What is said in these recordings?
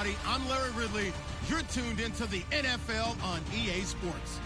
everybody. I'm Larry Ridley. You're tuned into the NFL on EA Sports.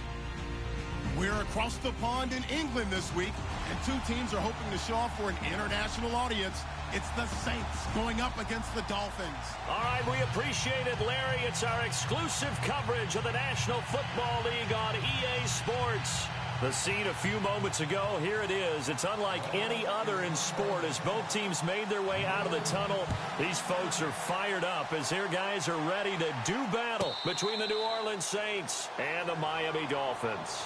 We're across the pond in England this week, and two teams are hoping to show off for an international audience. It's the Saints going up against the Dolphins. All right, we appreciate it, Larry. It's our exclusive coverage of the National Football League on EA Sports. The scene a few moments ago, here it is. It's unlike any other in sport as both teams made their way out of the tunnel. These folks are fired up as their guys are ready to do battle between the New Orleans Saints and the Miami Dolphins.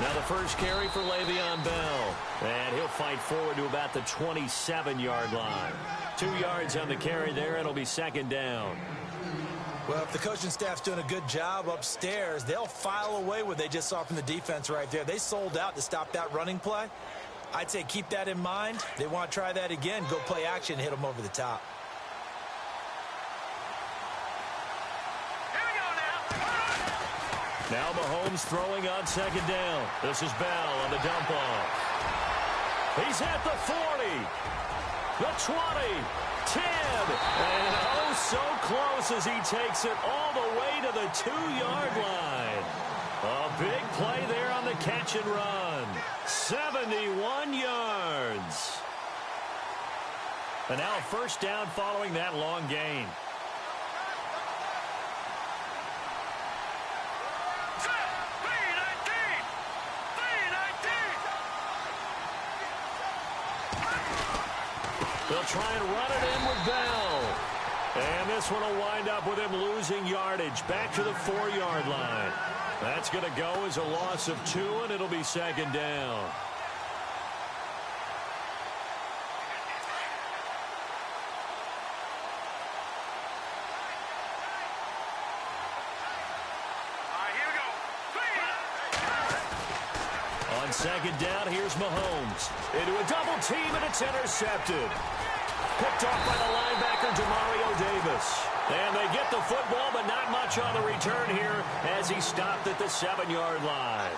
Now the first carry for Le'Veon Bell. And he'll fight forward to about the 27-yard line. 2 yards on the carry there. It'll be second down. Well, if the coaching staff's doing a good job upstairs, they'll file away what they just saw from the defense right there. They sold out to stop that running play. I'd say keep that in mind. They want to try that again. Go play action and hit them over the top. Now Mahomes throwing on second down. This is Bell on the dump off. He's at the 40, the 20, 10, and oh so close as he takes it all the way to the 2-yard line. A big play there on the catch and run. 71 yards. And now a first down following that long gain. They'll try and run it in with Bell. And this one will wind up with him losing yardage back to the 4-yard line. That's going to go as a loss of 2, and it'll be second down. On second down, here's Mahomes. Into a double team, and it's intercepted. Picked off by the linebacker, Demario Davis. And they get the football, but not much on the return here as he stopped at the 7-yard line.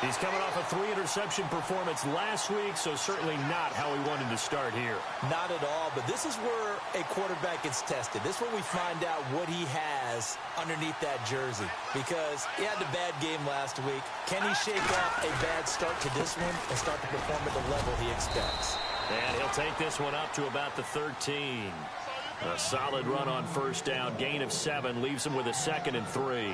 He's coming off a 3-interception performance last week, so certainly not how he wanted to start here. Not at all, but this is where a quarterback gets tested. This is where we find out what he has underneath that jersey. Because he had a bad game last week. Can he shake off a bad start to this one and start to perform at the level he expects? And he'll take this one up to about the 13. A solid run on first down. Gain of 7 leaves him with a 2nd and 3.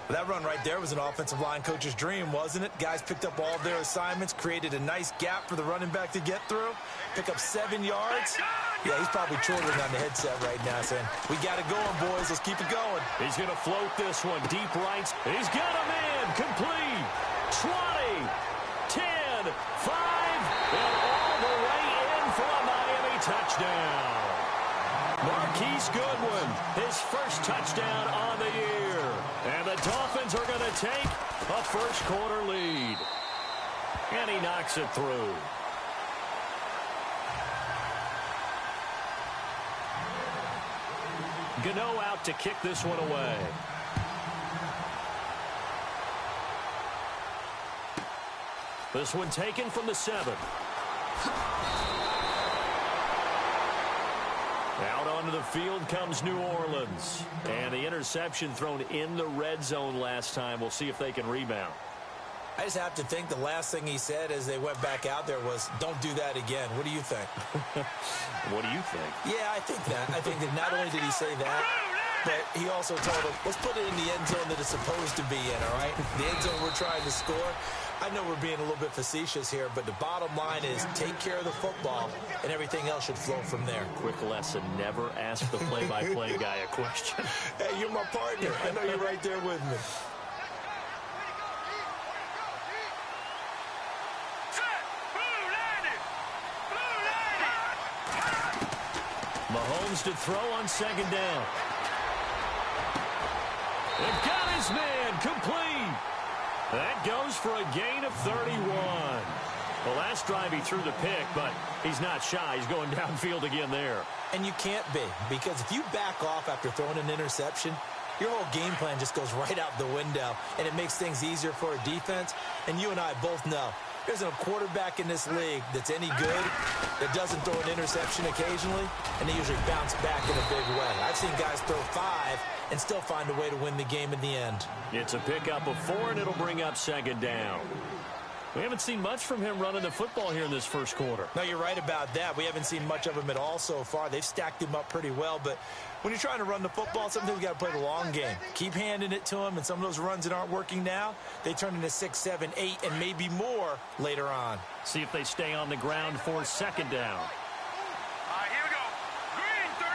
That run right there was an offensive line coach's dream, wasn't it? Guys picked up all their assignments, created a nice gap for the running back to get through, pick up 7 yards. Yeah, he's probably chortling on the headset right now saying, we got it going, boys. Let's keep it going. He's going to float this one deep right. He's got a man. Complete. 20, 10, 5, and all the way in for a Miami touchdown. Marquise Goodwin, his first touchdown on the year. And the Dolphins are going to take a first-quarter lead. And he knocks it through. Gano out to kick this one away. This one taken from the 7. Out onto the field comes New Orleans. And the interception thrown in the red zone last time. We'll see if they can rebound. I just have to think the last thing he said as they went back out there was, don't do that again. What do you think? What do you think? Yeah, I think that. I think that not only did he say that, but he also told him, let's put it in the end zone that it's supposed to be in, all right? The end zone we're trying to score. I know we're being a little bit facetious here, but the bottom line is take care of the football, and everything else should flow from there. Quick lesson, never ask the play-by-play guy a question. Hey, you're my partner. I know you're right there with me. Mahomes to throw on second down. They've got his man complete. That goes for a gain of 31. The last drive he threw the pick, but he's not shy. He's going downfield again there. And you can't be, because if you back off after throwing an interception, your whole game plan just goes right out the window, and it makes things easier for a defense. And you and I both know there's a quarterback in this league that's any good that doesn't throw an interception occasionally, and they usually bounce back in a big way. I've seen guys throw 5 and still find a way to win the game in the end. It's a pickup of 4, and it'll bring up second down. We haven't seen much from him running the football here in this first quarter. No, you're right about that. We haven't seen much of him at all so far. They've stacked him up pretty well, but when you're trying to run the football, sometimes you got to play the long game. Keep handing it to him, and some of those runs that aren't working now, they turn into 6, 7, 8, and maybe more later on. See if they stay on the ground for second down. Here we go. Green 39.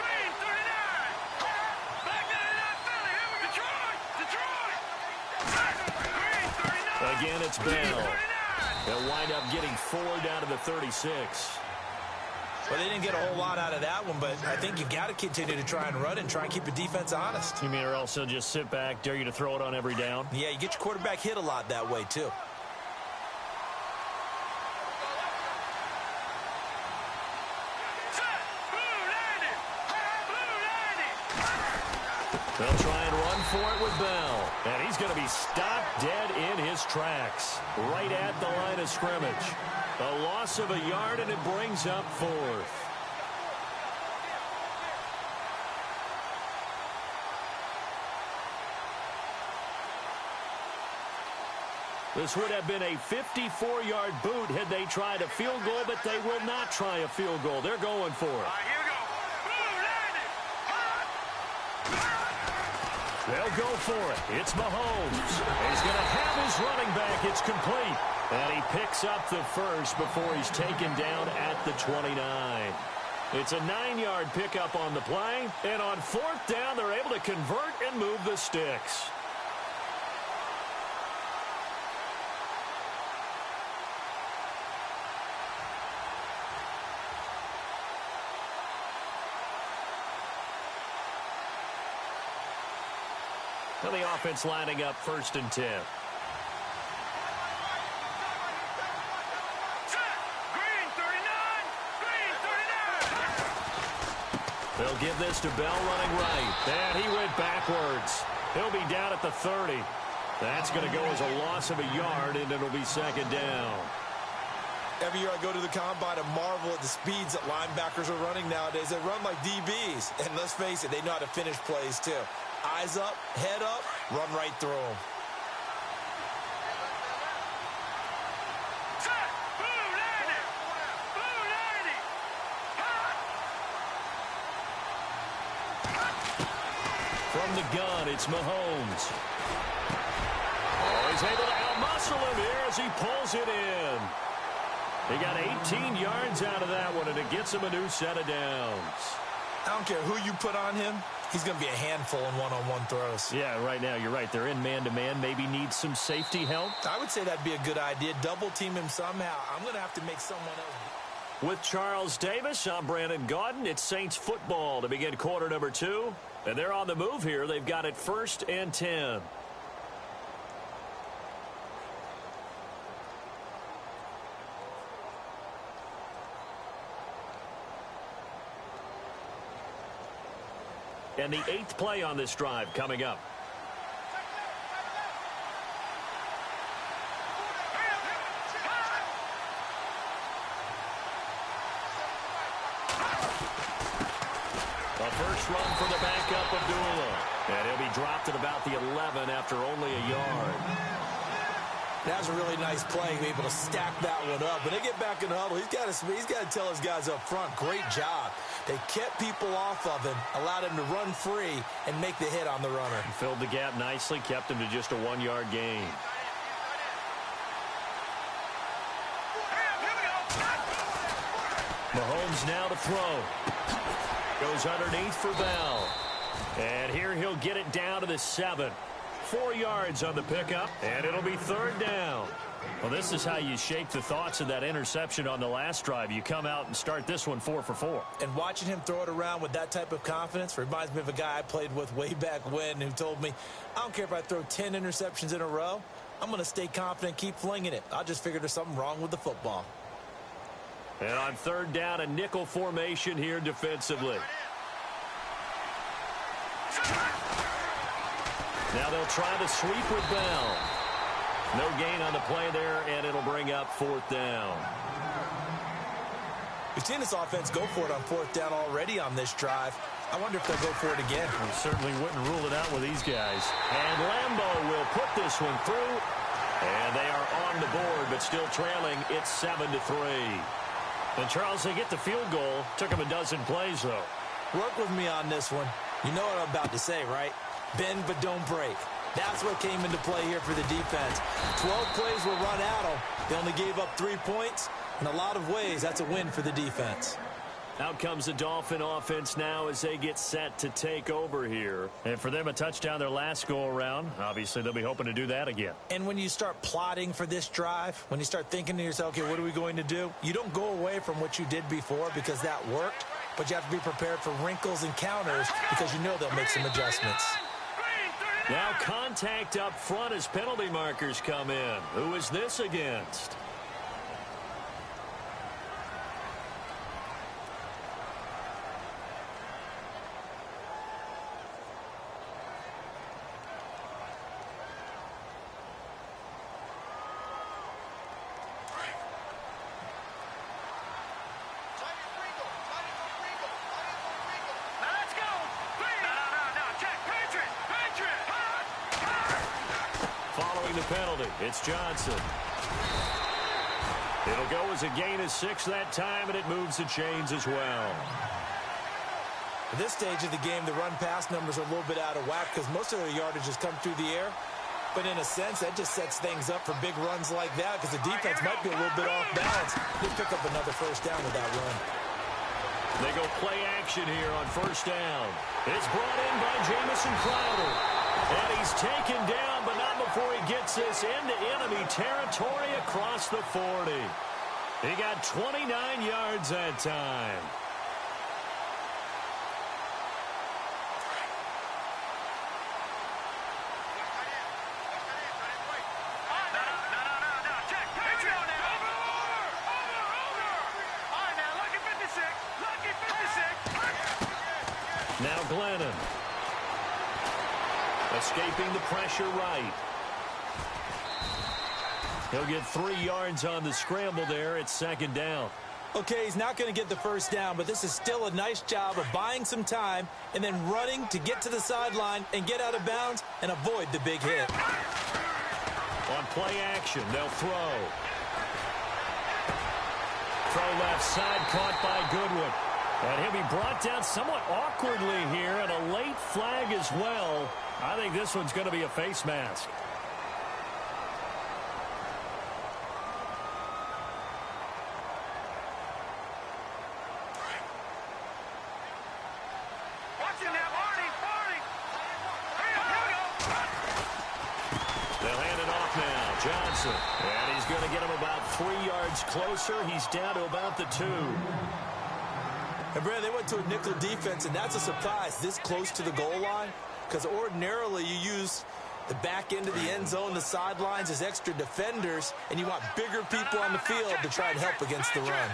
Green 39. Back to the Philly. Here we go. Detroit. Green 39. Again, it's Bell. They'll wind up getting 4 down to the 36. Well, they didn't get a whole lot out of that one, but I think you got to continue to try and run and try and keep the defense honest. You mean or else they'll just sit back, dare you to throw it on every down? Yeah, you get your quarterback hit a lot that way, too. They'll try and run for it with Bell. And he's going to be stopped dead in his tracks, right at the line of scrimmage. A loss of a yard, and it brings up 4th. This would have been a 54-yard boot had they tried a field goal, but they will not try a field goal. They're going for it. Here we go. They'll go for it. It's Mahomes. He's going to have his running back. It's complete. And he picks up the first before he's taken down at the 29. It's a 9-yard pickup on the play. And on 4th down, they're able to convert and move the sticks. And the offense lining up 1st and 10. They'll give this to Bell running right. And he went backwards. He'll be down at the 30. That's going to go as a loss of a yard, and it'll be second down. Every year I go to the combine and marvel at the speeds that linebackers are running nowadays. They run like DBs. And let's face it, they know how to finish plays too. Eyes up, head up, run right through them. From the gun, it's Mahomes. Oh, he's able to outmuscle him here as he pulls it in. He got 18 yards out of that one, and it gets him a new set of downs. I don't care who you put on him. He's going to be a handful in one-on-one throws. Yeah, right now, you're right. They're in man-to-man. Maybe needs some safety help. I would say that'd be a good idea. Double-team him somehow. I'm going to have to make someone else. With Charles Davis, I'm Brandon Gaudin. It's Saints football to begin quarter number 2. And they're on the move here. They've got it 1st and 10. And the 8th play on this drive coming up. A first run for the backup of Abdullah. And he'll be dropped at about the 11 after only a yard. That was a really nice play, able to stack that one up. When they get back in the huddle, he's got to tell his guys up front, great job. They kept people off of him, allowed him to run free, and make the hit on the runner. He filled the gap nicely, kept him to just a 1-yard gain. Mahomes now to throw. Goes underneath for Bell. And here he'll get it down to the 7. 4 yards on the pickup, and it'll be 3rd down. Well, this is how you shape the thoughts of that interception on the last drive. You come out and start this one 4 for 4. And watching him throw it around with that type of confidence reminds me of a guy I played with way back when who told me, I don't care if I throw 10 interceptions in a row, I'm going to stay confident, keep flinging it. I just figured there's something wrong with the football. And on third down, a nickel formation here defensively. Now they'll try the sweep with Bell. No gain on the play there, and it'll bring up fourth down. We've seen this offense go for it on fourth down already on this drive. I wonder if they'll go for it again. We certainly wouldn't rule it out with these guys. And Lambeau will put this one through. And they are on the board, but still trailing. It's 7-3. And, Charles, they get the field goal. Took them a dozen plays, though. Work with me on this one. You know what I'm about to say, right? Bend but don't break. That's what came into play here for the defense. 12 plays were run at them. They only gave up 3 points. In a lot of ways, that's a win for the defense. Out comes the Dolphin offense now as they get set to take over here. And for them, a touchdown their last go-around. Obviously, they'll be hoping to do that again. And when you start plotting for this drive, when you start thinking to yourself, okay, what are we going to do? You don't go away from what you did before because that worked, but you have to be prepared for wrinkles and counters because you know they'll make some adjustments. Now contact up front as penalty markers come in. Who is this against? The penalty. It's Johnson. It'll go as a gain of 6 that time, and it moves the chains as well. At this stage of the game, the run-pass numbers are a little bit out of whack because most of their yardage has come through the air. But in a sense, that just sets things up for big runs like that because the defense might be a little bit off balance. They pick up another first down with that run. They go play action here on first down. It's brought in by Jamison Crowder. And he's taken down, but not before he gets this into enemy territory across the 40. He got 29 yards that time. Now Glennon. Escaping the pressure right. He'll get 3 yards on the scramble there. It's second down. Okay, he's not going to get the first down, but this is still a nice job of buying some time and then running to get to the sideline and get out of bounds and avoid the big hit. On play action, they'll throw. Throw left side, caught by Goodwin. And he'll be brought down somewhat awkwardly here, and a late flag as well. I think this one's going to be a face mask. They'll hand it off now. Johnson. And he's going to get him about 3 yards closer. He's down to about the 2. And, Brad, they went to a nickel defense, and that's a surprise this close to the goal line because ordinarily you use the back end of the end zone, the sidelines as extra defenders, and you want bigger people on the field to try and help against the run.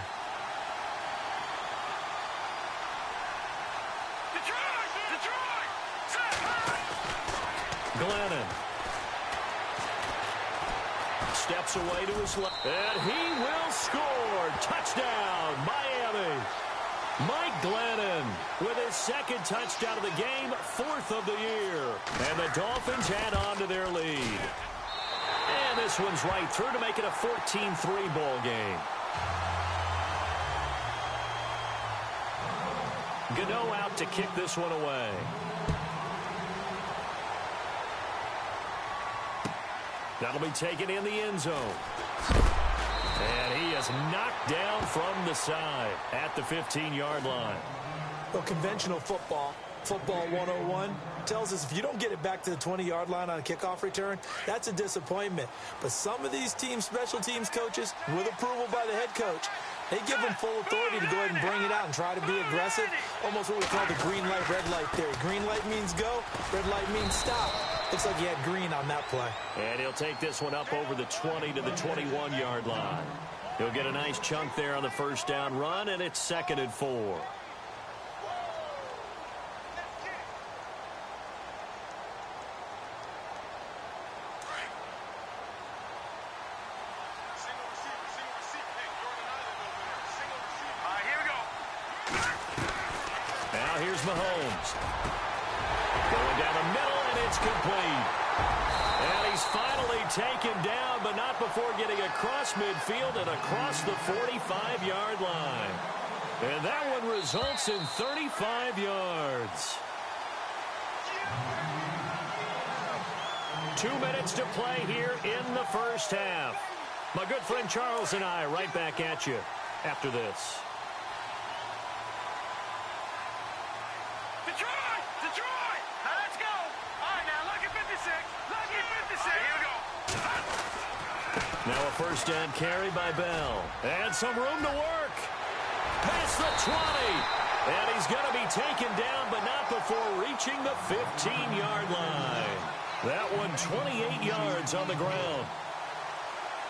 Glennon. Steps away to his left. And he will score. Touchdown, Miami. Mike Glennon with his second touchdown of the game, 4th of the year. And the Dolphins add on to their lead. And this one's right through to make it a 14-3 ball game. Gano out to kick this one away. That'll be taken in the end zone. And he is knocked down from the side at the 15-yard line. Well, conventional football 101, tells us if you don't get it back to the 20-yard line on a kickoff return, that's a disappointment. But some of these teams, special teams coaches, with approval by the head coach, they give them full authority to go ahead and bring it out and try to be aggressive. Almost what we call the green light, red light theory. Green light means go, red light means stop. Looks like he had green on that play. And he'll take this one up over the 20 to the 21-yard line. He'll get a nice chunk there on the first down run, and it's 2nd and 4. Here's Mahomes. Going down the middle, and it's complete. And he's finally taken down, but not before getting across midfield and across the 45-yard line. And that one results in 35 yards. 2 minutes to play here in the first half. My good friend Charles and I right back at you after this. Detroit! Now let's go! All right, now, lucky 56. Lucky 56. Here we go. Now a first down carry by Bell. And some room to work. Past the 20. And he's going to be taken down, but not before reaching the 15-yard line. That one 28 yards on the ground.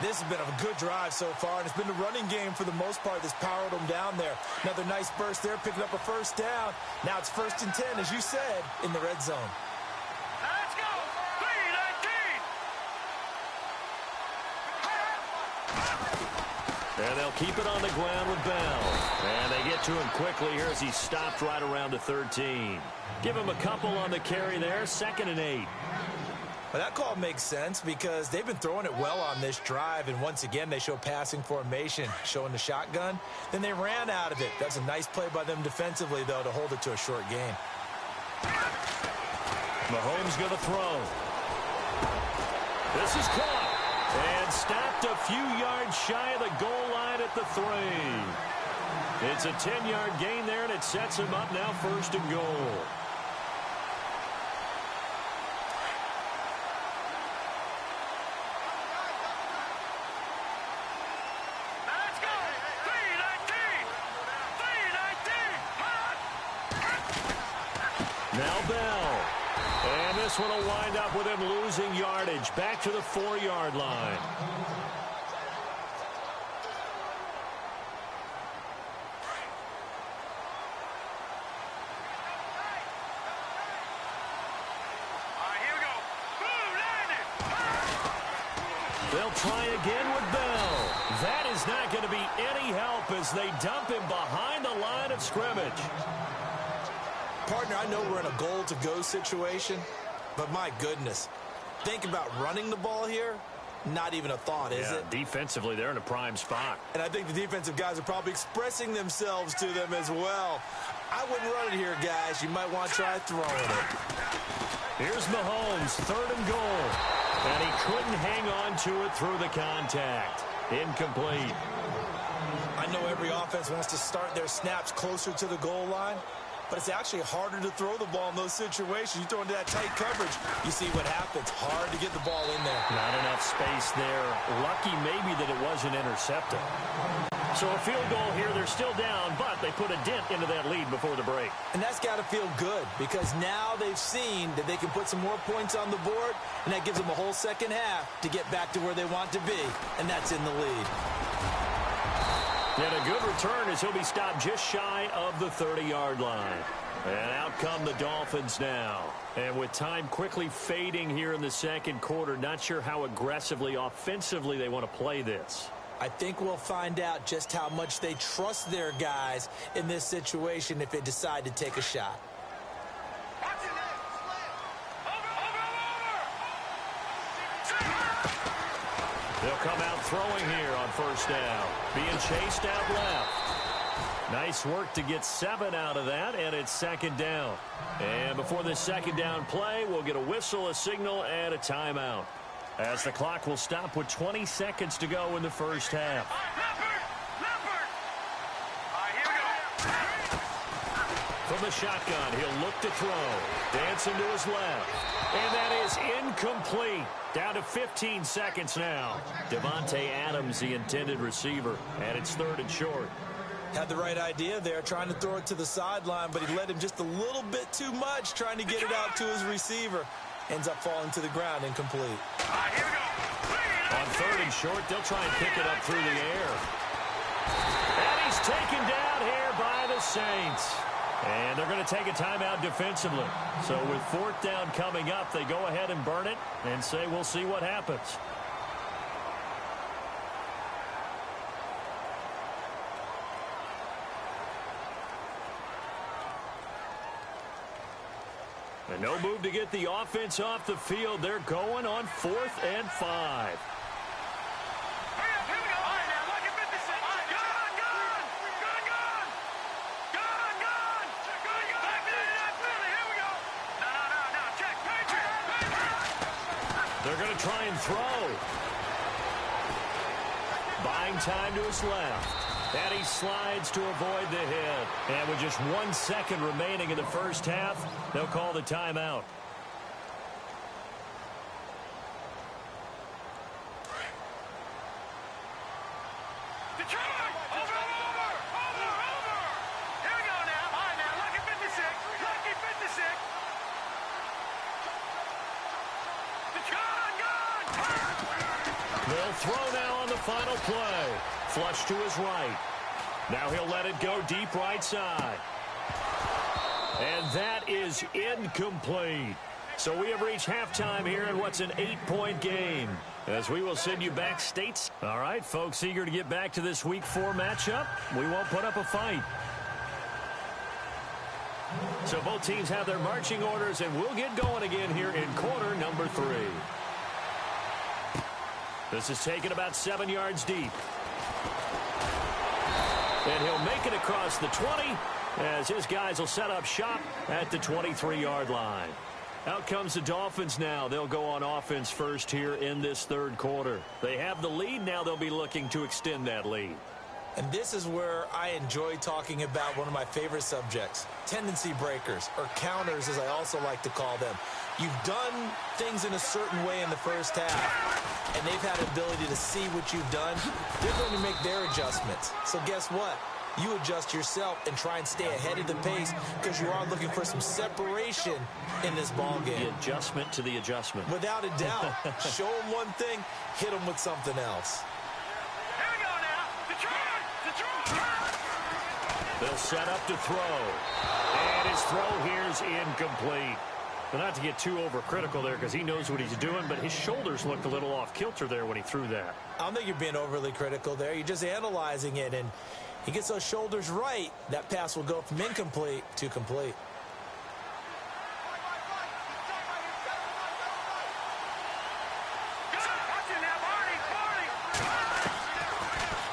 This has been a good drive so far, and it's been the running game for the most part that's powered them down there. Another nice burst there, picking up a first down. Now it's 1st and 10, as you said, in the red zone. Now let's go! 3-19! And they'll keep it on the ground with Bell. And they get to him quickly here as he stopped right around the 13. Give him a couple on the carry there, 2nd and 8. Well, that call makes sense because they've been throwing it well on this drive, and once again they show passing formation, showing the shotgun. Then they ran out of it. That's a nice play by them defensively, though, to hold it to a short gain. Mahomes going to throw. This is caught and stopped a few yards shy of the goal line at the 3. It's a 10-yard gain there, and it sets him up now 1st and goal. Now Bell. And this one will wind up with him losing yardage. Back to the 4-yard line. They'll try again with Bell. That is not going to be any help as they dump him behind the line of scrimmage. Partner, I know we're in a goal-to-go situation, but my goodness. Think about running the ball here. Not even a thought, is it? Defensively, they're in a prime spot. And I think the defensive guys are probably expressing themselves to them as well. I wouldn't run it here, guys. You might want to try throwing it. Here's Mahomes, 3rd and goal. And he couldn't hang on to it through the contact. Incomplete. I know every offense wants to start their snaps closer to the goal line, but it's actually harder to throw the ball in those situations. You throw into that tight coverage, you see what happens. Hard to get the ball in there. Not enough space there. Lucky maybe that it wasn't intercepted. So a field goal here, they're still down, but they put a dent into that lead before the break. And that's got to feel good because now they've seen that they can put some more points on the board, and that gives them a whole second half to get back to where they want to be, and that's in the lead. And a good return as he'll be stopped just shy of the 30-yard line. And out come the Dolphins now. And with time quickly fading here in the second quarter, not sure how aggressively, offensively they want to play this. I think we'll find out just how much they trust their guys in this situation if they decide to take a shot. They'll come out throwing here on first down. Being chased out left. Nice work to get 7 out of that, and it's 2nd down. And before this 2nd down play, we'll get a whistle, a signal, and a timeout. As the clock will stop with 20 seconds to go in the first half. From the shotgun, he'll look to throw. Dancing to his left. And that is incomplete. Down to 15 seconds now. Devontae Adams, the intended receiver, and it's 3rd and short. Had the right idea there, trying to throw it to the sideline, but he led him just a little bit too much, trying to get it out to his receiver. ends up falling to the ground incomplete. All right, here we go. On 3rd and short, they'll try and pick it up through the air. And he's taken down here by the Saints. And they're going to take a timeout defensively. So with 4th down coming up, they go ahead and burn it and say we'll see what happens. And no move to get the offense off the field. They're going on 4th and 5. They're going to try and throw. Buying time to his left. And he slides to avoid the hit. And with just 1 second remaining in the first half, they'll call the timeout. They'll throw now on the final play. Flush to his right. Now he'll let it go deep right side. And that is incomplete. So we have reached halftime here in what's an 8-point game. As we will send you back states. All right, folks, eager to get back to this Week 4 matchup. We won't put up a fight. So both teams have their marching orders, and we'll get going again here in quarter number 3. This is taken about 7 yards deep. And he'll make it across the 20 as his guys will set up shop at the 23-yard line. Out comes the Dolphins now. They'll go on offense first here in this 3rd quarter. They have the lead. Now they'll be looking to extend that lead. And this is where I enjoy talking about one of my favorite subjects, tendency breakers, or counters as I also like to call them. You've done things in a certain way in the first half, and they've had the ability to see what you've done. They're going to make their adjustments. So guess what? You adjust yourself and try and stay ahead of the pace because you are looking for some separation in this ball game. The adjustment to the adjustment. Without a doubt. Show them one thing, hit them with something else. Here we go now. They'll set up to throw. And his throw here is incomplete. Well, not to get too overcritical there because he knows what he's doing, but his shoulders looked a little off kilter there when he threw that. I don't think you're being overly critical there. You're just analyzing it, and he gets those shoulders right. That pass will go from incomplete to complete.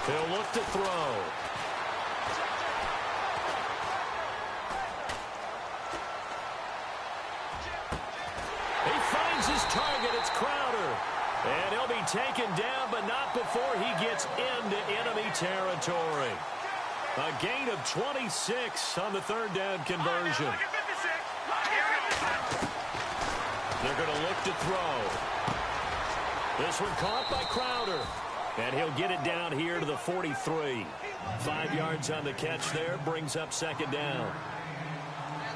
They'll look to throw. He finds his target. It's Crowder. And he'll be taken down, but not before he gets into enemy territory. A gain of 26 on the 3rd down conversion. They're going to look to throw. This one caught by Crowder. And he'll get it down here to the 43. 5 yards on the catch there. Brings up 2nd down.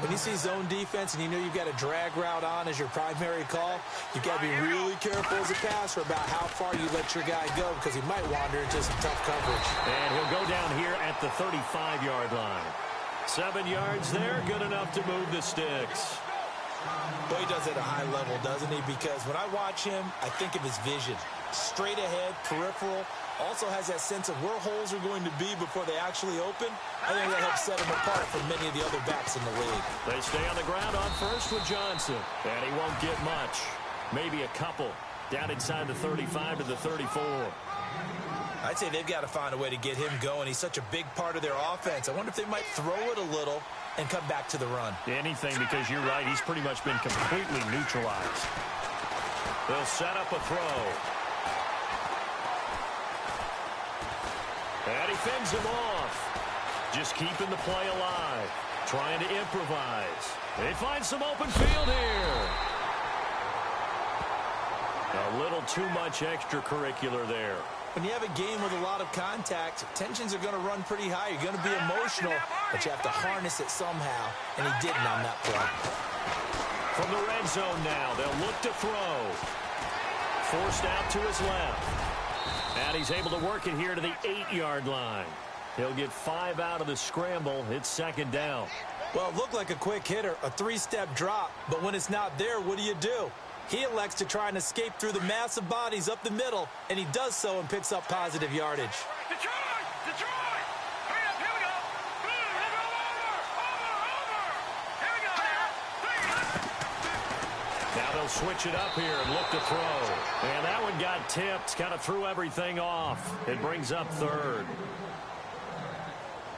When you see zone defense and you know you've got a drag route on as your primary call, you've got to be really careful as a passer about how far you let your guy go because he might wander into some tough coverage. And he'll go down here at the 35-yard line. 7 yards there, good enough to move the sticks. Boy, he does it at a high level, doesn't he? Because when I watch him, I think of his vision. Straight ahead, peripheral, also has that sense of where holes are going to be before they actually open. I think that helps set him apart from many of the other backs in the league. They stay on the ground on first with Johnson. And he won't get much. Maybe a couple. Down inside the 35 to the 34. I'd say they've got to find a way to get him going. He's such a big part of their offense. I wonder if they might throw it a little and come back to the run. Anything, because you're right. He's pretty much been completely neutralized. They'll set up a throw. And he fends him off. Just keeping the play alive. Trying to improvise. They find some open field here. A little too much extracurricular there. When you have a game with a lot of contact, tensions are going to run pretty high. You're going to be emotional, but you have to harness it somehow, and he didn't on that play. From the red zone now, they'll look to throw. Forced out to his left. And he's able to work it here to the 8-yard line. He'll get 5 out of the scramble. It's second down. Well, it looked like a quick hitter, a 3-step drop. But when it's not there, what do? He elects to try and escape through the massive bodies up the middle, and he does so and picks up positive yardage. Detroit! Hurry up, here we go! Over! Here we go now! Now they'll switch it up here and look to throw. And that one got tipped, kind of threw everything off. It brings up third.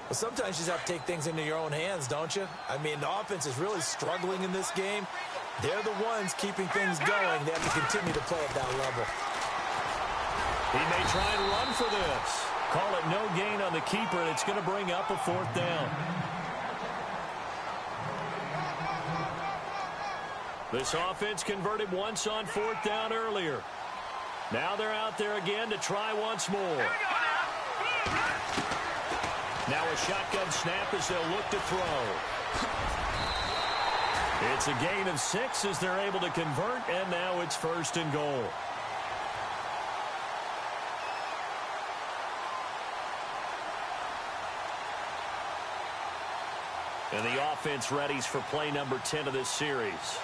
Well, sometimes you just have to take things into your own hands, don't you? I mean, the offense is really struggling in this game. They're the ones keeping things going. They have to continue to play at that level. He may try and run for this. Call it no gain on the keeper, and it's going to bring up a 4th down. This offense converted once on 4th down earlier. Now they're out there again to try once more. Now a shotgun snap as they'll look to throw. It's a gain of 6 as they're able to convert, and now it's 1st and goal. And the offense readies for play number 10 of this series.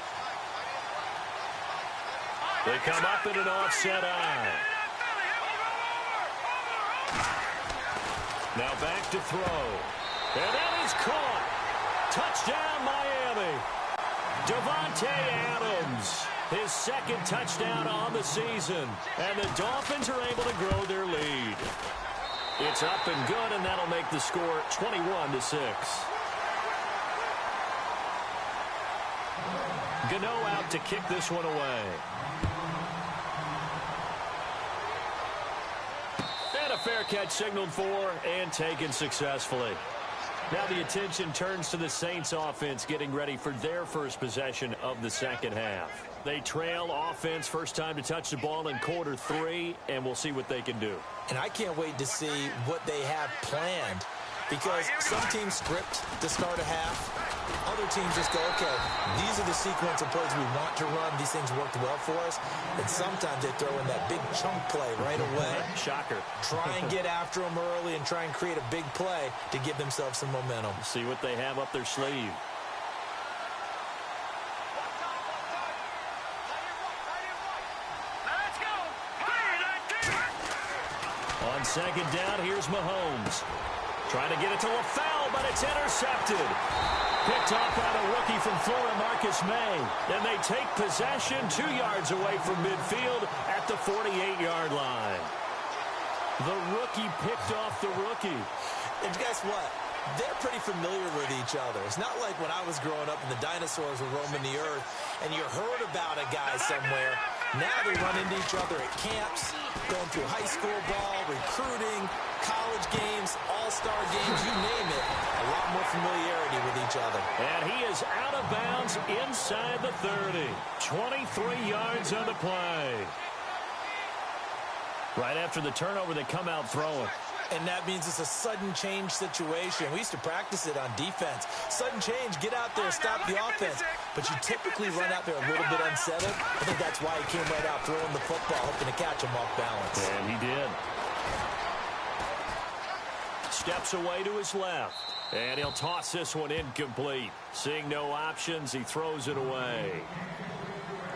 They come up in an offset eye. Now back to throw. And that is caught. Touchdown, Miami. Davante Adams, his 2nd touchdown on the season. And the Dolphins are able to grow their lead. It's up and good, and that'll make the score 21-6. Gano out to kick this one away. And a fair catch signaled for and taken successfully. Now the attention turns to the Saints offense getting ready for their first possession of the second half. They trail offense first time to touch the ball in quarter 3, and we'll see what they can do. And I can't wait to see what they have planned, because some teams script to start a half. Other teams just go, okay, these are the sequence of plays we want to run. These things worked well for us. And sometimes they throw in that big chunk play right away. Shocker. Try and get after them early and try and create a big play to give themselves some momentum. See what they have up their sleeve. Let's go! On second down, here's Mahomes. Trying to get it to LaFell, but it's intercepted. Picked off by the rookie from Florida, Marcus May. And they take possession 2 yards away from midfield at the 48-yard line. The rookie picked off the rookie. And guess what? They're pretty familiar with each other. It's not like when I was growing up and the dinosaurs were roaming the earth and you heard about a guy somewhere. Now they run into each other at camps, going through high school ball, recruiting, college games, all-star games, you name it. A lot more familiarity with each other. And he is out of bounds inside the 30. 23 yards on the play. Right after the turnover, they come out throwing. And that means it's a sudden change situation. We used to practice it on defense. Sudden change, get out there, stop the offense. But you typically run out there a little bit unsettled. I think that's why he came right out throwing the football, hoping to catch him off balance. And he did. Steps away to his left. And he'll toss this one incomplete. Seeing no options, he throws it away.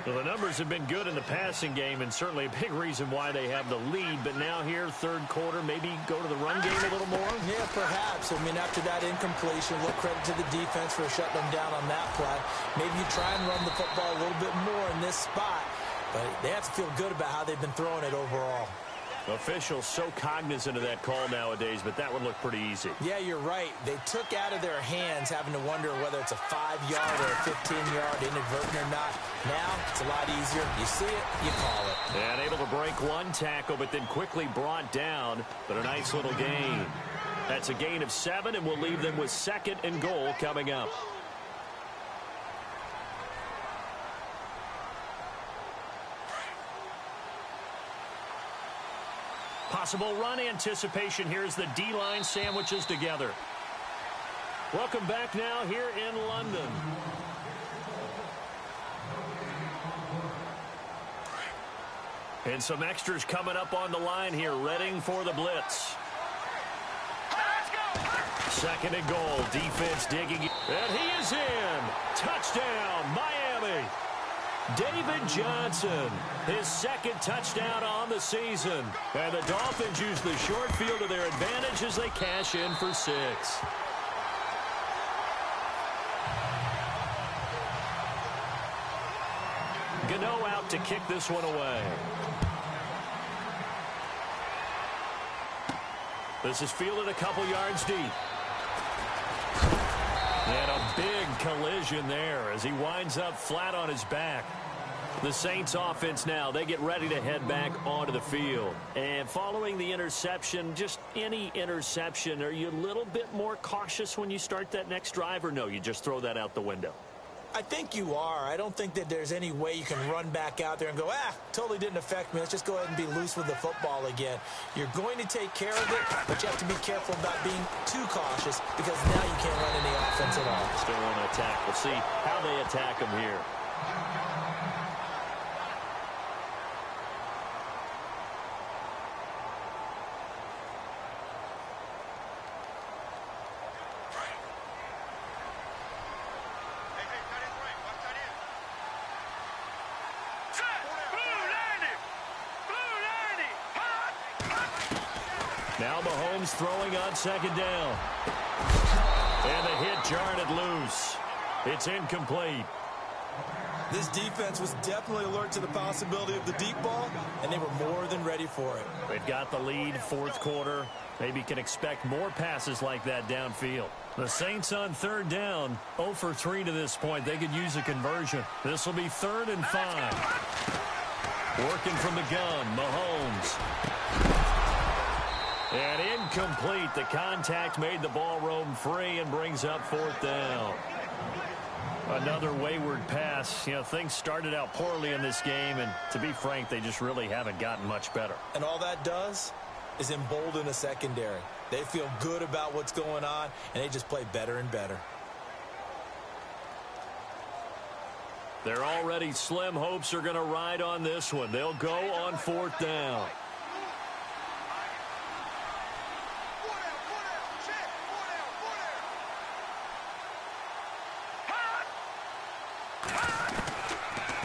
Well, the numbers have been good in the passing game, and certainly a big reason why they have the lead. But now here, third quarter, maybe go to the run game a little more? Yeah, perhaps. I mean, after that incompletion, a little credit to the defense for shutting them down on that play. Maybe you try and run the football a little bit more in this spot. But they have to feel good about how they've been throwing it overall. Officials so cognizant of that call nowadays, but that would look pretty easy. Yeah, you're right. They took out of their hands having to wonder whether it's a 5-yard or a 15-yard inadvertent or not. Now, it's a lot easier. You see it, you call it. And able to break one tackle, but then quickly brought down. But a nice little gain. That's a gain of 7, and we'll leave them with 2nd and goal coming up. Possible run anticipation here as the D-line sandwiches together. Welcome back now here in London. And some extras coming up on the line here, readying for the blitz. Second and goal. Defense digging. And he is in. Touchdown, Miami. David Johnson, his second touchdown on the season. And the Dolphins use the short field to their advantage as they cash in for 6. Gano out to kick this one away. This is fielded a couple yards deep. And a big collision there as he winds up flat on his back. The Saints offense now, they get ready to head back onto the field. And following the interception, just any interception, are you a little bit more cautious when you start that next drive, or no, you just throw that out the window? I think you are. I don't think that there's any way you can run back out there and go, totally didn't affect me. Let's just go ahead and be loose with the football again. You're going to take care of it, but you have to be careful about being too cautious because now you can't run any offense at all. Still want to attack. We'll see how they attack him here. Now Mahomes throwing on second down. And the hit jarred it loose. It's incomplete. This defense was definitely alert to the possibility of the deep ball, and they were more than ready for it. They've got the lead, fourth quarter. Maybe can expect more passes like that downfield. The Saints on third down, 0 for 3 to this point. They could use a conversion. This will be 3rd and 5. Working from the gun, Mahomes. And incomplete. The contact made the ball roam free and brings up 4th down. Another wayward pass. You know, things started out poorly in this game, and to be frank, they just really haven't gotten much better. And all that does is embolden the secondary. They feel good about what's going on, and they just play better and better. Their already slim hopes are going to ride on this one. They'll go on 4th down.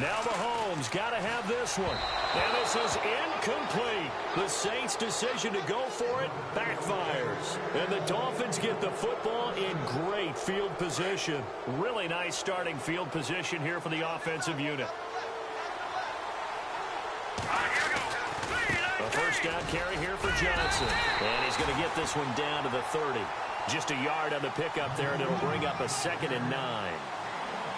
Now Mahomes got to have this one. And this is incomplete. The Saints' decision to go for it backfires. And the Dolphins get the football in great field position. Really nice starting field position here for the offensive unit. A first down carry here for Johnson. And he's going to get this one down to the 30. Just a yard on the pickup there, and it'll bring up a 2nd and 9.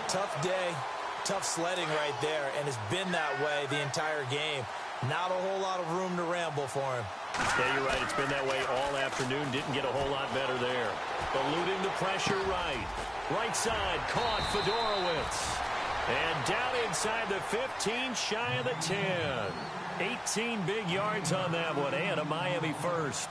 Tough day. Tough sledding right there, and it's been that way the entire game. Not a whole lot of room to ramble for him. Yeah, you're right. It's been that way all afternoon. Didn't get a whole lot better there. Eluding the pressure right. Right side, caught Fedorowicz. And down inside the 15, shy of the 10. 18 big yards on that one, and a Miami first.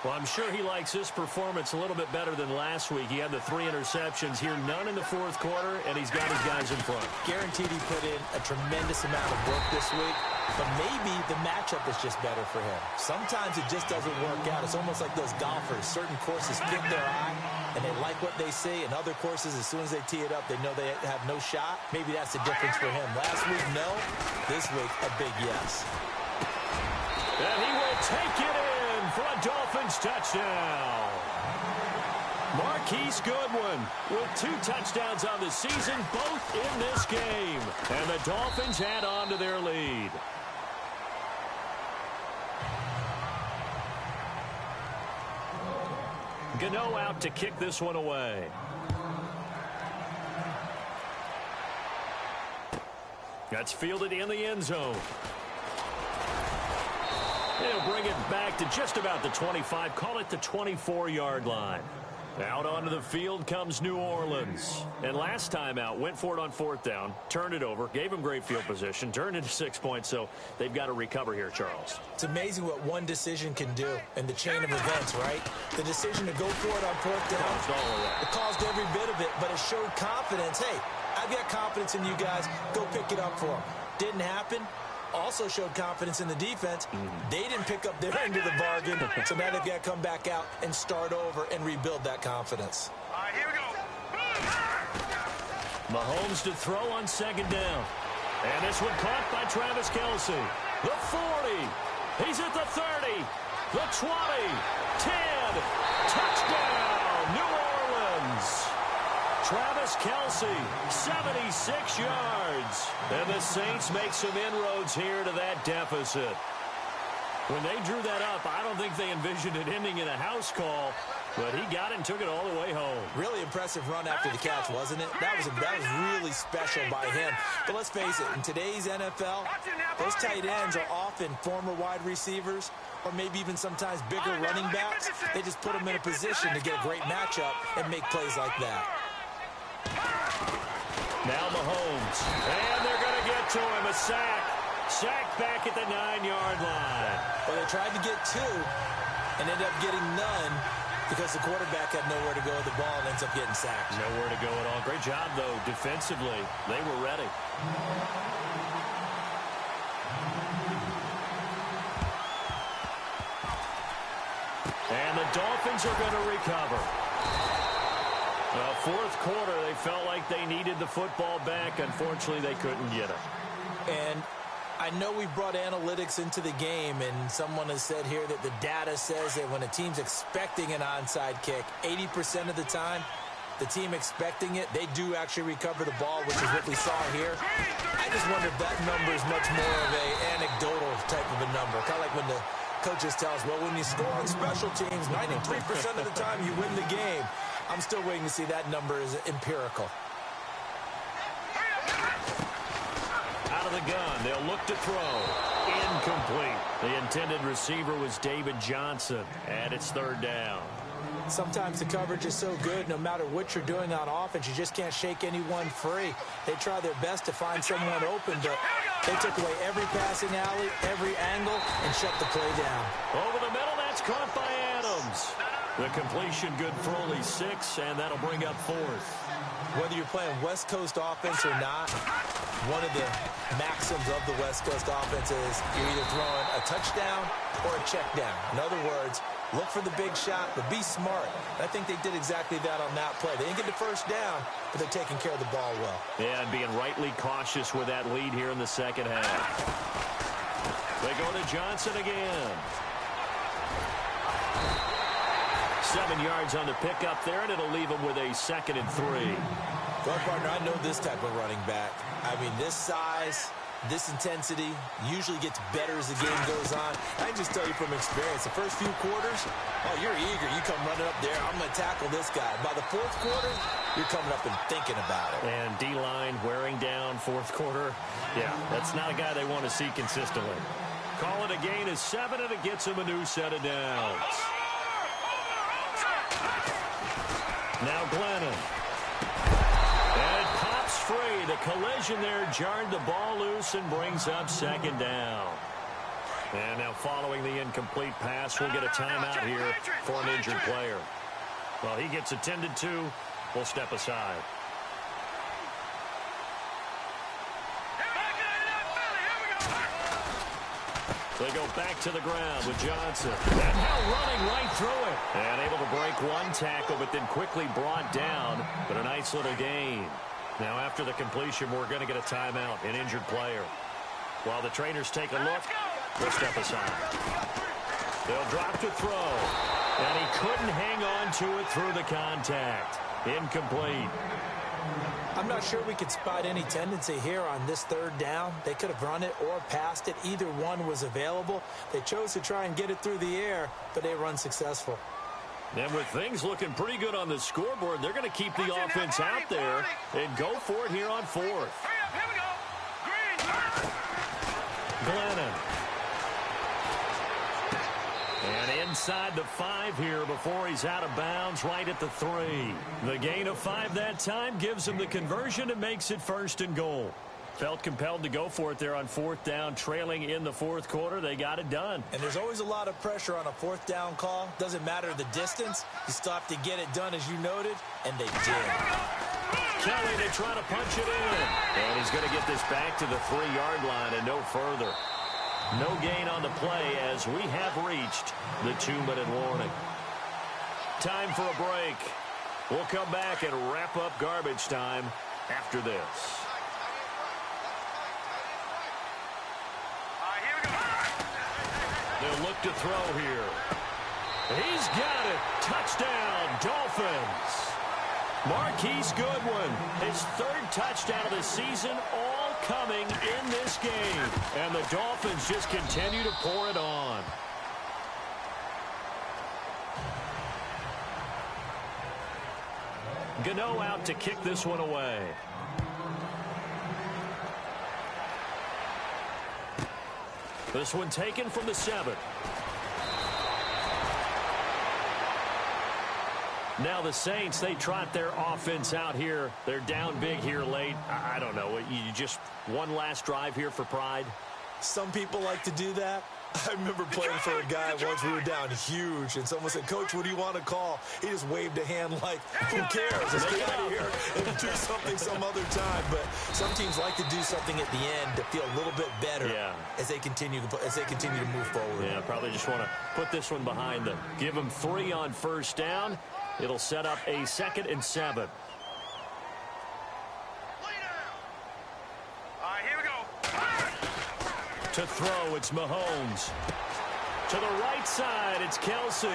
Well, I'm sure he likes his performance a little bit better than last week. He had the 3 interceptions here, none in the 4th quarter, and he's got his guys in front. Guaranteed he put in a tremendous amount of work this week, but maybe the matchup is just better for him. Sometimes it just doesn't work out. It's almost like those golfers. Certain courses fit their eye, and they like what they see, and other courses, as soon as they tee it up, they know they have no shot. Maybe that's the difference for him. Last week, no. This week, a big yes. And he will take it in for a Dolphins touchdown. Marquise Goodwin with 2 touchdowns on the season, both in this game. And the Dolphins add on to their lead. Gano out to kick this one away. That's fielded in the end zone. He'll bring it back to just about the 25, call it the 24-yard line. Out onto the field comes New Orleans. And last time out, went for it on 4th down, turned it over, gave him great field position, turned into 6 points, so they've got to recover here, Charles. It's amazing what one decision can do in the chain of events, right? The decision to go for it on 4th down, it caused every bit of it, but it showed confidence. Hey, I've got confidence in you guys. Go pick it up for them. Didn't happen. also showed confidence in the defense. They didn't pick up their end of the bargain, so now they've got to come back out and start over and rebuild that confidence. All right, here we go. Mahomes to throw on second down. And this one caught by Travis Kelce. The 40. He's at the 30. The 20. 10. Touchdown, New Orleans. Travis Kelce, 76 yards. And the Saints make some inroads here to that deficit. When they drew that up, I don't think they envisioned it ending in a house call, but he got it and took it all the way home. Really impressive run after the catch, wasn't it? That was really special by him. But let's face it, in today's NFL, those tight ends are often former wide receivers or maybe even sometimes bigger running backs. They just put them in a position to get a great matchup and make plays like that. Now Mahomes, and they're going to get to him, a sack. Sack back at the 9-yard line. Well, they tried to get 2 and ended up getting none because the quarterback had nowhere to go with the ball and ends up getting sacked. Nowhere to go at all. Great job, though, defensively. They were ready. And the Dolphins are going to recover. Fourth quarter, they felt like they needed the football back. Unfortunately, they couldn't get it. And I know we brought analytics into the game, and someone has said here that the data says that when a team's expecting an onside kick, 80% of the time, the team expecting it, they do actually recover the ball, which is what we saw here. I just wonder if that number is much more of an anecdotal type of a number. Kind of like when the coaches tell us, well, when you score on special teams, 93% of the time you win the game. I'm still waiting to see that number is empirical. Out of the gun, they'll look to throw. Incomplete. The intended receiver was David Johnson, and it's third down. Sometimes the coverage is so good, no matter what you're doing on offense, you just can't shake anyone free. They try their best to find someone open, but they took away every passing alley, every angle, and shut the play down. Over the middle, that's caught by Adams. The completion good for only 6, and that'll bring up fourth. Whether you're playing West Coast offense or not, one of the maxims of the West Coast offense is you're either throwing a touchdown or a check down. In other words, look for the big shot, but be smart. And I think they did exactly that on that play. They didn't get the first down, but they're taking care of the ball well. Yeah, and being rightly cautious with that lead here in the second half. They go to Johnson again. 7 yards on the pickup there, and it'll leave him with a 2nd and 3. Well, partner, I know this type of running back. I mean, this size, this intensity usually gets better as the game goes on. I can just tell you from experience, the first few quarters, oh, you're eager. You come running up there, I'm going to tackle this guy. By the fourth quarter, you're coming up and thinking about it. And D-line wearing down fourth quarter. Yeah, that's not a guy they want to see consistently. Call it a gain of 7, and it gets him a new set of downs. Now Glennon. And it pops free. The collision there jarred the ball loose and brings up 2nd down. And now following the incomplete pass, we'll get a timeout here for an injured player. Well, he gets attended to. We'll step aside. They go back to the ground with Johnson. And now running right through it. And able to break one tackle, but then quickly brought down. But a nice little gain. Now after the completion, we're going to get a timeout, an injured player. While the trainers take a look, we'll step aside. They'll drop to throw. And he couldn't hang on to it through the contact. Incomplete. I'm not sure we could spot any tendency here on this 3rd down. They could have run it or passed it. Either one was available. They chose to try and get it through the air, but they were unsuccessful. And with things looking pretty good on the scoreboard, they're going to keep the offense out there and go for it here on 4th. Hurry up, here we go. Green. Glennon. And inside the 5 here before he's out of bounds right at the 3. The gain of 5 that time gives him the conversion and makes it 1st and goal. Felt compelled to go for it there on 4th down, trailing in the 4th quarter. They got it done. And there's always a lot of pressure on a 4th down call. Doesn't matter the distance. You still have to get it done, as you noted, and they did. Kelly to try to punch it in. And he's going to get this back to the 3-yard line and no further. No gain on the play as we have reached the 2-minute warning. Time for a break. We'll come back and wrap up garbage time after this. They'll look to throw here. He's got it. Touchdown, Dolphins. Marquise Goodwin, his 3rd touchdown of the season, all coming in this game. And the Dolphins just continue to pour it on. Gano out to kick this one away. This one taken from the 7. Now the Saints, they trot their offense out here. They're down big here late. I don't know. You just one last drive here for pride? Some people like to do that. I remember playing for a guy once. We were down huge, and someone said, "Coach, what do you want to call?" He just waved a hand like, "Who cares? Let's get out of here and do something some other time." But some teams like to do something at the end to feel a little bit better as they continue to move forward. Yeah, probably just want to put this one behind them. Give them 3 on first down. It'll set up a 2nd and 7. To throw, it's Mahomes. To the right side, it's Kelsey.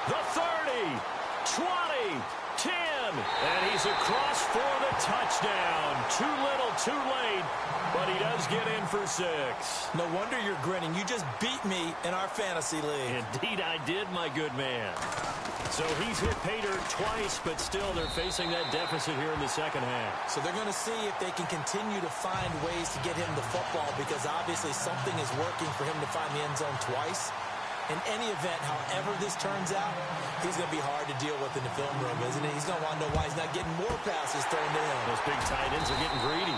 The 30, 20, 10, and he's across for the touchdown. Too little, too late, but he does get in for 6. No wonder you're grinning. You just beat me in our fantasy league. Indeed I did, my good man. So he's hit pay dirt twice, but still they're facing that deficit here in the second half. So they're going to see if they can continue to find ways to get him the football, because obviously something is working for him to find the end zone twice. In any event, however this turns out, he's going to be hard to deal with in the film room, isn't he? He's going to want to know why he's not getting more passes thrown to him. Those big tight ends are getting greedy.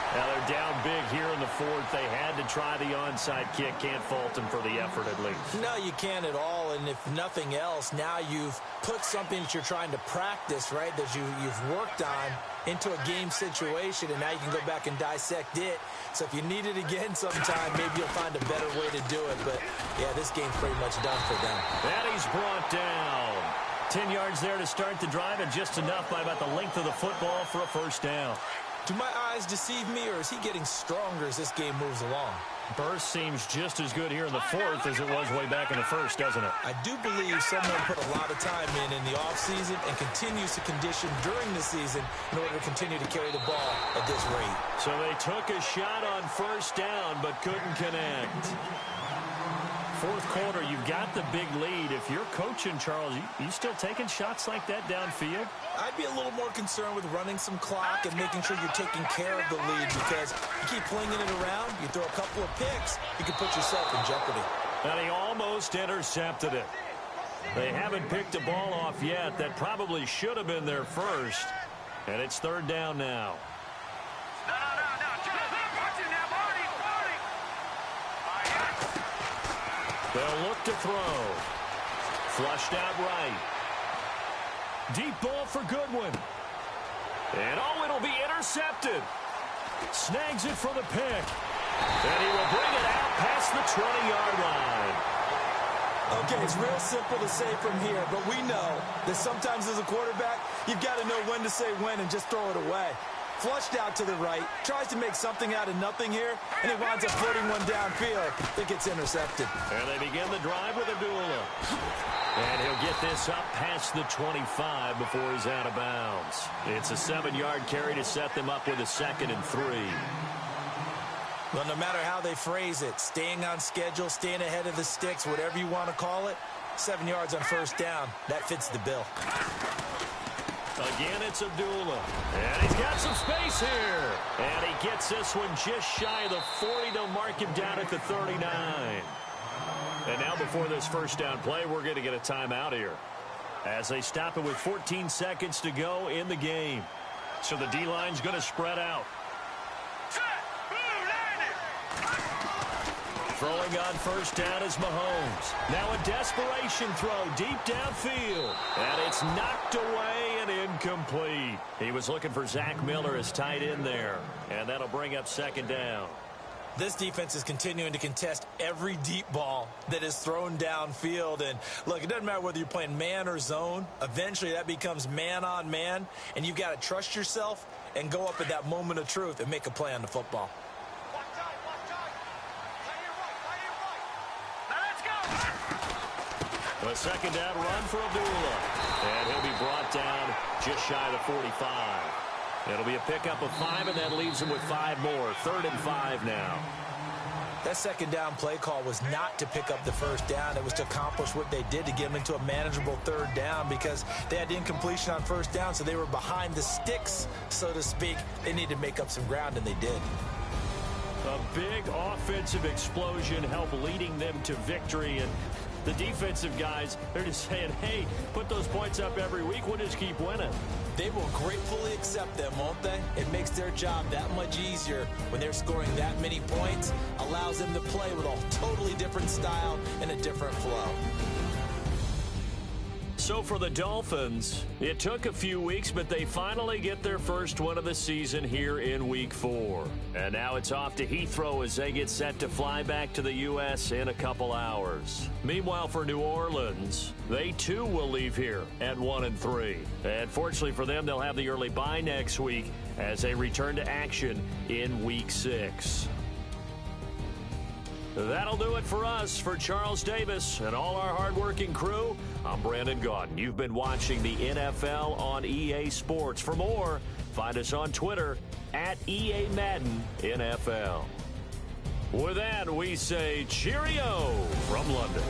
Now they're down big here in the 4th. They had to try the onside kick. Can't fault them for the effort at least. No, you can't at all. And if nothing else, now you've put something that you're trying to practice, right, that you've worked on into a game situation, and now you can go back and dissect it. So if you need it again sometime, maybe you'll find a better way to do it. But, yeah, this game's pretty much done for them. And he's brought down. 10 yards there to start the drive, and just enough by about the length of the football for a first down. Do my eyes deceive me, or is he getting stronger as this game moves along? Burst seems just as good here in the 4th as it was way back in the 1st, doesn't it? I do believe someone put a lot of time in the offseason and continues to condition during the season in order to continue to carry the ball at this rate. So they took a shot on first down but couldn't connect. 4th quarter, you've got the big lead. If you're coaching, Charles, you still taking shots like that downfield? I'd be a little more concerned with running some clock and making sure you're taking care of the lead, because you keep flinging it around, you throw a couple of picks, you can put yourself in jeopardy. And he almost intercepted it. They haven't picked a ball off yet. That probably should have been their first. And it's 3rd down now. They'll look to throw. Flushed out right. Deep ball for Goodwin. And it'll be intercepted. Snags it for the pick. And he will bring it out past the 20-yard line. Okay, it's real simple to say from here, but we know that sometimes as a quarterback, you've got to know when to say when and just throw it away. Flushed out to the right, tries to make something out of nothing here, and he winds up floating one downfield. I think it's intercepted. And they begin the drive with Abdullah. And he'll get this up past the 25 before he's out of bounds. It's a 7-yard carry to set them up with a 2nd and 3. Well, no matter how they phrase it, staying on schedule, staying ahead of the sticks, whatever you want to call it, 7 yards on first down, that fits the bill. Again, it's Abdullah. And he's got some space here. And he gets this one just shy of the 40 to mark him down at the 39. And now before this first down play, we're going to get a timeout here, as they stop it with 14 seconds to go in the game. So the D-line's going to spread out. Throwing on first down is Mahomes. Now a desperation throw deep downfield. And it's knocked away and incomplete. He was looking for Zach Miller as tight end there. And that'll bring up second down. This defense is continuing to contest every deep ball that is thrown downfield. And look, it doesn't matter whether you're playing man or zone. Eventually that becomes man on man. And you've got to trust yourself and go up at that moment of truth and make a play on the football. A second down run for Abdullah. And he'll be brought down just shy of the 45. It'll be a pickup of 5, and that leaves him with 5 more. 3rd and 5 now. That second down play call was not to pick up the first down. It was to accomplish what they did to get them into a manageable 3rd down because they had incompletion on first down, so they were behind the sticks, so to speak. They needed to make up some ground, and they did. A big offensive explosion helped leading them to victory, and the defensive guys, they're just saying, hey, put those points up every week. We'll just keep winning. They will gratefully accept them, won't they? It makes their job that much easier when they're scoring that many points. Allows them to play with a totally different style and a different flow. So for the Dolphins, it took a few weeks, but they finally get their first win of the season here in Week 4. And now it's off to Heathrow as they get set to fly back to the U.S. in a couple hours. Meanwhile, for New Orleans, they too will leave here at 1-3. And fortunately for them, they'll have the early bye next week as they return to action in Week 6. That'll do it for us. For Charles Davis and all our hardworking crew, I'm Brandon Gaudin. You've been watching the NFL on EA Sports. For more, find us on Twitter at EA Madden NFL. With that, we say cheerio from London.